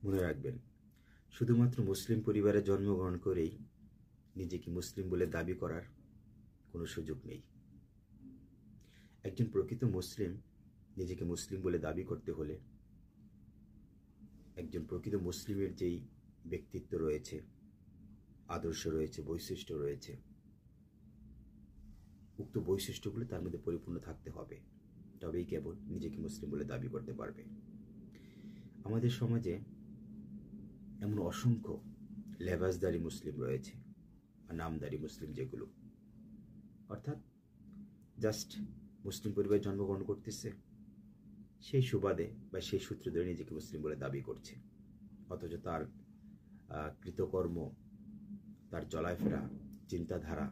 মনে রাখবেন, শুধুমাত্র মুসলিম পরিবারে জন্মগ্রহণ করেই নিজেকে মুসলিম বলে দাবি করার কোনো সুযোগ নেই। একজন প্রকৃত মুসলিম নিজেকে মুসলিম বলে দাবি করতে হলে একজন প্রকৃত মুসলিমের যেই ব্যক্তিত্ব রয়েছে, আদর্শ রয়েছে, বৈশিষ্ট্য রয়েছে, উক্ত বৈশিষ্ট্যগুলো তার মধ্যে পরিপূর্ণ থাকতে হবে, তবেই কেবল নিজেকে মুসলিম বলে দাবি করতে পারবে। আমাদের সমাজে এমন অসংখ্য লেবাসদারি মুসলিম রয়েছে, আর নামদারি মুসলিম যেগুলো, অর্থাৎ জাস্ট মুসলিম পরিবারে জন্মগ্রহণ করতেছে, সেই সুবাদে বা সেই সূত্র ধরে নিজেকে মুসলিম বলে দাবি করছে, অথচ তার কৃতকর্ম, তার চলাফেরা, চিন্তাধারা,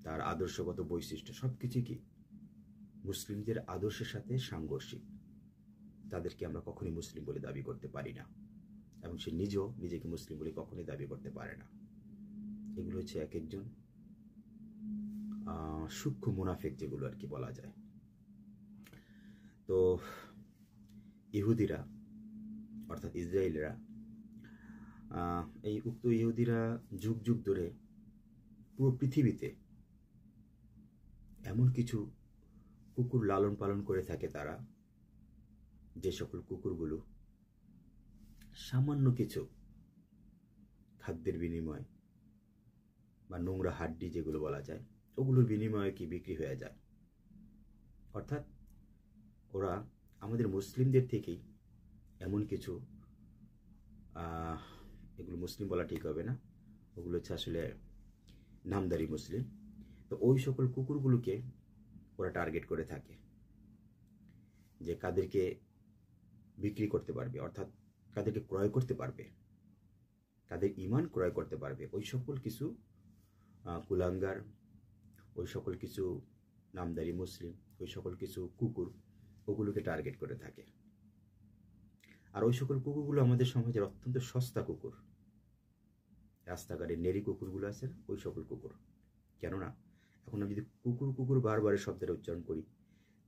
তার আদর্শগত বৈশিষ্ট্য সবকিছু কি মুসলিমদের আদর্শের সাথে সাংঘর্ষিক। তাদেরকে আমরা কখনোই মুসলিম বলে দাবি করতে পারি না, এবং সে নিজেও নিজেকে মুসলিম বলে কখনোই দাবি করতে পারে না। এগুলো হচ্ছে এক একজন সূক্ষ্ম মুনাফিক যেগুলো আর কি বলা যায়। তো ইহুদিরা অর্থাৎ ইসরায়েলরা, এই উক্ত ইহুদিরা যুগ যুগ ধরে পুরো পৃথিবীতে এমন কিছু কুকুর লালন পালন করে থাকে তারা, যে সকল কুকুরগুলো সামান্য কিছু খাদ্যের বিনিময় বা নোংরা হাড্ডি যেগুলো বলা যায়, ওগুলোর বিনিময়ে কি বিক্রি হয়ে যায়। অর্থাৎ ওরা আমাদের মুসলিমদের থেকেই এমন কিছু, এগুলো মুসলিম বলা ঠিক হবে না, ওগুলো হচ্ছে আসলে নামদারি মুসলিম। তো ওই সকল কুকুরগুলোকে ওরা টার্গেট করে থাকে যে কাদেরকে বিক্রি করতে পারবে, অর্থাৎ কাদেরকে ক্রয় করতে পারবে, কাদের ঈমান ক্রয় করতে পারবে, ওই সকল কিছু কুলাঙ্গার, ওই সকল কিছু নামদারি মুসলিম, ওই সকল কিছু কুকুর, ওগুলোকে টার্গেট করে থাকে। আর ওই সকল কুকুরগুলো আমাদের সমাজের অত্যন্ত সস্তা কুকুর, রাস্তাঘাটে নেরি কুকুরগুলো আছে, ওই সকল কুকুর। কেননা এখন আমি যদি কুকুর কুকুর বারবার শব্দের উচ্চারণ করি,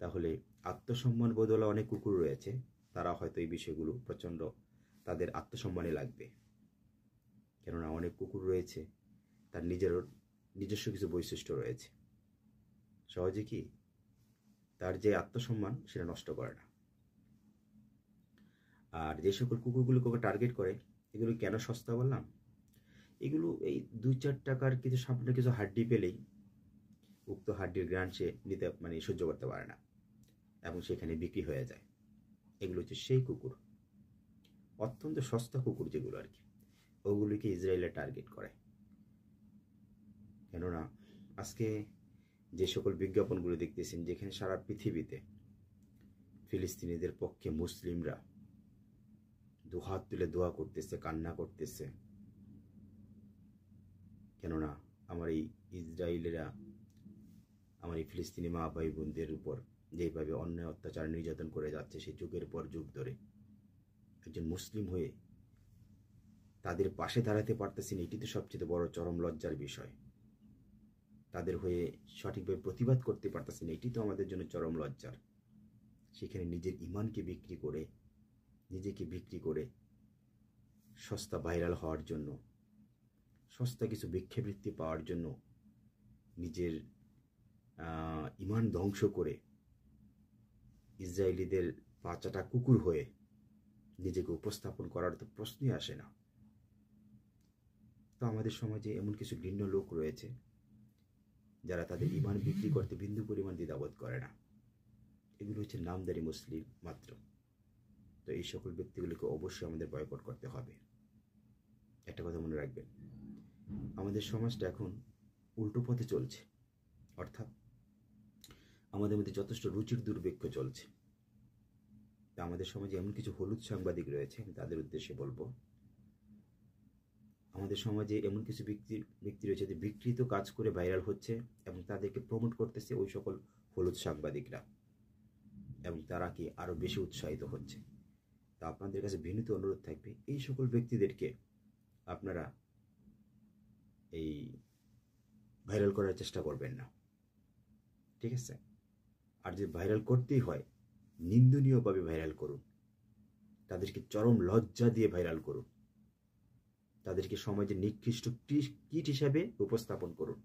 তাহলে আত্মসম্মান বোধওয়ালা অনেক কুকুর রয়েছে, তারা হয়তো এই বিষয়গুলো প্রচণ্ড তাদের আত্মসম্মানে লাগবে। কেননা অনেক কুকুর রয়েছে তার নিজস্ব কিছু বৈশিষ্ট্য রয়েছে, সহজে কি তার যে আত্মসম্মান সেটা নষ্ট করে না। আর যে সকল কুকুরগুলোকে টার্গেট করে, এগুলো কেন সস্তা বললাম, এগুলো এই 2-4 টাকার কিছু সামনে কিছু হাড্ডি পেলেই উক্ত হাড্ডির গ্রান সে নিতে সহ্য করতে পারে না, এবং সেখানে বিক্রি হয়ে যায়। এগুলো হচ্ছে সেই কুকুর, অত্যন্ত সস্তা কুকুর যেগুলো আর কি, ওগুলিকে ইসরায়েলে টার্গেট করে। কেননা আজকে যে সকল বিজ্ঞাপনগুলো দেখতেছেন, যেখানে সারা পৃথিবীতে ফিলিস্তিনিদের পক্ষে মুসলিমরা দুহাত তুলে দোয়া করতেছে, কান্না করতেছে, কেননা আমার এই ইসরায়েলেরা আমার এই ফিলিস্তিনি মা ভাই বোনদের উপর যেভাবে অন্যায় অত্যাচার নির্যাতন করে যাচ্ছে, সেই যুগের পর যুগ ধরে একজন মুসলিম হয়ে তাদের পাশে দাঁড়াতে পারতেছেন, এটি তো সবচেয়ে বড় চরম লজ্জার বিষয়। তাদের হয়ে সঠিকভাবে প্রতিবাদ করতে পারতেছেন, এটি তো আমাদের জন্য চরম লজ্জার। সেখানে নিজের ইমানকে বিক্রি করে, নিজেকে বিক্রি করে সস্তা ভাইরাল হওয়ার জন্য, সস্তা কিছু ভিক্ষাবৃত্তি পাওয়ার জন্য নিজের ইমান ধ্বংস করে ইসরায়েলিদের বাচ্চাটা কুকুর হয়ে নিজেকে উপস্থাপন করার তো প্রশ্নই আসে না। তো আমাদের সমাজে এমন কিছু ঘৃণ্য লোক রয়েছে যারা তাদের ইমান বিক্রি করতে বিন্দু পরিমাণ দ্বিধাবোধ করে না। এগুলো হচ্ছে নামদারি মুসলিম মাত্র। তো এই সকল ব্যক্তিগুলিকে অবশ্যই আমাদের বয়কট করতে হবে। একটা কথা মনে রাখবেন, আমাদের সমাজটা এখন উল্টো পথে চলছে, অর্থাৎ আমাদের মধ্যে যথেষ্ট রুচির দুর্ভিক্ষ চলছে। তা আমাদের সমাজে এমন কিছু হলুদ সাংবাদিক রয়েছে, তাদের উদ্দেশ্যে বলবো, আমাদের সমাজে এমন কিছু ব্যক্তি রয়েছে যে বিকৃত কাজ করে ভাইরাল হচ্ছে এবং তাদেরকে প্রমোট করতেছে ওই সকল হলুদ সাংবাদিকরা, এবং তারা কি আরো বেশি উৎসাহিত হচ্ছে। তা আপনাদের কাছে বিনীত অনুরোধ থাকবে, এই সকল ব্যক্তিদেরকে আপনারা এই ভাইরাল করার চেষ্টা করবেন না, ঠিক আছে? আর যে ভাইরাল করতেই হয়, নিন্দনীয়ভাবে ভাইরাল করুন, তাদেরকে চরম লজ্জা দিয়ে ভাইরাল করুন, তাদেরকে সমাজের নিকৃষ্ট কীট হিসাবে উপস্থাপন করুন।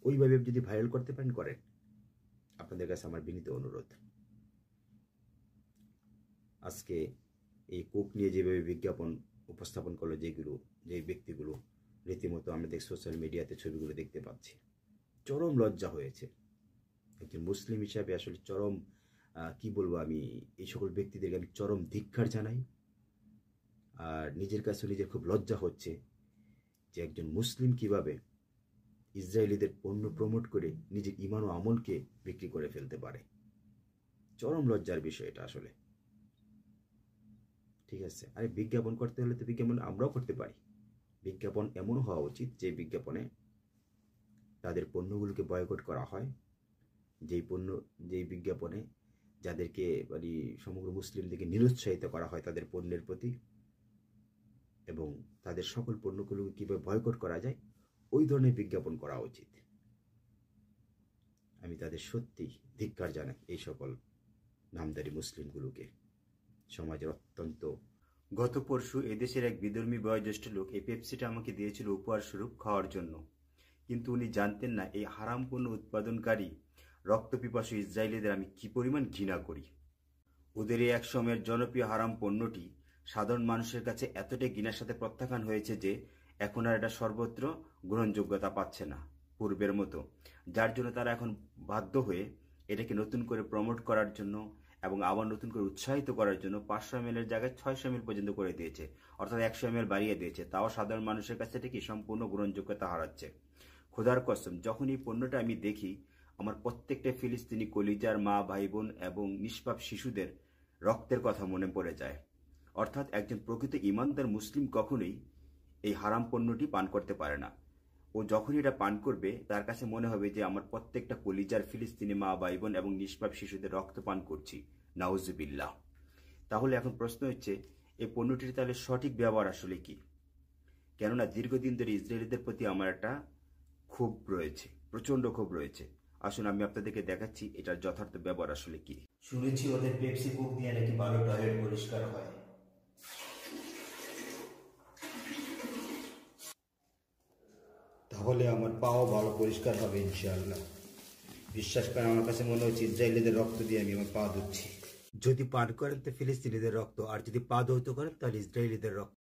ওইভাবে যদি ভাইরাল করতে পারেন করেন। আপনাদের কাছে আমার বিনীত অনুরোধ। আজকে এই কোক নিয়ে যেভাবে বিজ্ঞাপন উপস্থাপন করলো যে ব্যক্তিগুলো, রীতিমতো আমরা সোশ্যাল মিডিয়াতে ছবিগুলো দেখতে পাচ্ছি, চরম লজ্জা হয়েছে। একজন মুসলিম হিসাবে আসলে চরম কি বলবো, আমি এই সকল ব্যক্তিদেরকে আমি চরম ধিক্কার জানাই। আর নিজের কাছে নিজের খুব লজ্জা হচ্ছে যে একজন মুসলিম কিভাবে ইসরায়েলিদের পণ্য প্রমোট করে নিজের ঈমান ও আমলকে বিক্রি করে ফেলতে পারে। চরম লজ্জার বিষয় এটা আসলে। ঠিক আছে, আরে বিজ্ঞাপন করতে হলে তো বিজ্ঞাপন আমরাও করতে পারি। বিজ্ঞাপন এমন হওয়া উচিত যে বিজ্ঞাপনে তাদের পণ্যগুলোকে বয়কট করা হয়, যেই বিজ্ঞাপনে যাদেরকে মানে সমগ্র মুসলিমদেরকে নিরুৎসাহিত করা হয় তাদের পণ্যের প্রতি, এবং তাদের সকল পণ্যগুলোকে কীভাবে বয়কট করা যায় ওই ধরনের বিজ্ঞাপন করা উচিত। আমি তাদের সত্যি ধিক্কার জানাই এই সকল নামধারী মুসলিমগুলোকে। সমাজের অত্যন্ত গত পরশু এদেশের এক বিধর্মী বয়োজ্যেষ্ঠ লোক এই পেপসিটা আমাকে দিয়েছিল উপহার স্বরূপ খাওয়ার জন্য, কিন্তু উনি জানতেন না এই হারাম পণ্য উৎপাদনকারী রক্তপিপাসু ইসরায়েলিদের আমি কি পরিমাণ ঘৃণা করি। ওদের এই এক সময়ের জনপ্রিয় হারাম পণ্যটি সাধারণ মানুষের কাছে এতটাই ঘৃণার সাথে প্রত্যাখ্যান হয়েছে যে এখন আর এটা সর্বত্র গ্রহণযোগ্যতা পাচ্ছে না পূর্বের মতো, যার জন্য তারা এখন বাধ্য হয়ে এটাকে নতুন করে প্রমোট করার জন্য এবং আবার নতুন করে উৎসাহিত করার জন্য 500 ml এর জায়গায় 600 ml পর্যন্ত করে দিয়েছে, অর্থাৎ 100 ml বাড়িয়ে দিয়েছে। তাও সাধারণ মানুষের কাছে এটা কি সম্পূর্ণ গ্রহণযোগ্যতা হারাচ্ছে। খোদার কসম, যখন এই পণ্যটা আমি দেখি আমার প্রত্যেকটা ফিলিস্তিনি কলিজার মা, ভাই বোন এবং নিষ্পাপ শিশুদের রক্তের কথা মনে পড়ে যায়। অর্থাৎ একজন প্রকৃত ইমানদার মুসলিম কখনোই এই হারাম পণ্যটি পান করতে পারে না। ও যখনই এটা পান করবে তার কাছে মনে হবে যে আমার প্রত্যেকটা কলিজার ফিলিস্তিনি মা, ভাই বোন এবং নিষ্পাপ শিশুদের রক্ত পান করছি। নাউজুবিল্লাহ। তাহলে এখন প্রশ্ন হচ্ছে এই পণ্যটির তাহলে সঠিক ব্যবহার আসলে কি? কেননা দীর্ঘদিন ধরে ইসরায়েলিদের প্রতি আমার একটা ক্ষোভ রয়েছে, প্রচন্ড ক্ষোভ রয়েছে। আসুন আমি আপনাদেরকে দেখাচ্ছি এটার যথার্থ ব্যবহার আসলে কি। শুনেছি ওদের পেপসি কোক দিয়ে নাকি ভালো টয়লেট পরিষ্কার হয়। তাহলে আমার পাও ভালো পরিষ্কার হবে ইনশাআল্লাহ। বিশ্বাস করেন, আমার কাছে মনে হচ্ছে ইসরায়েলিদের রক্ত দিয়ে আমি আমার পা ধুচ্ছি। যদি পান করেন তো ফিলিস্তিনিদের রক্ত, আর যদি পা ধৌত করেন তাহলে ইসরায়েলিদের রক্ত।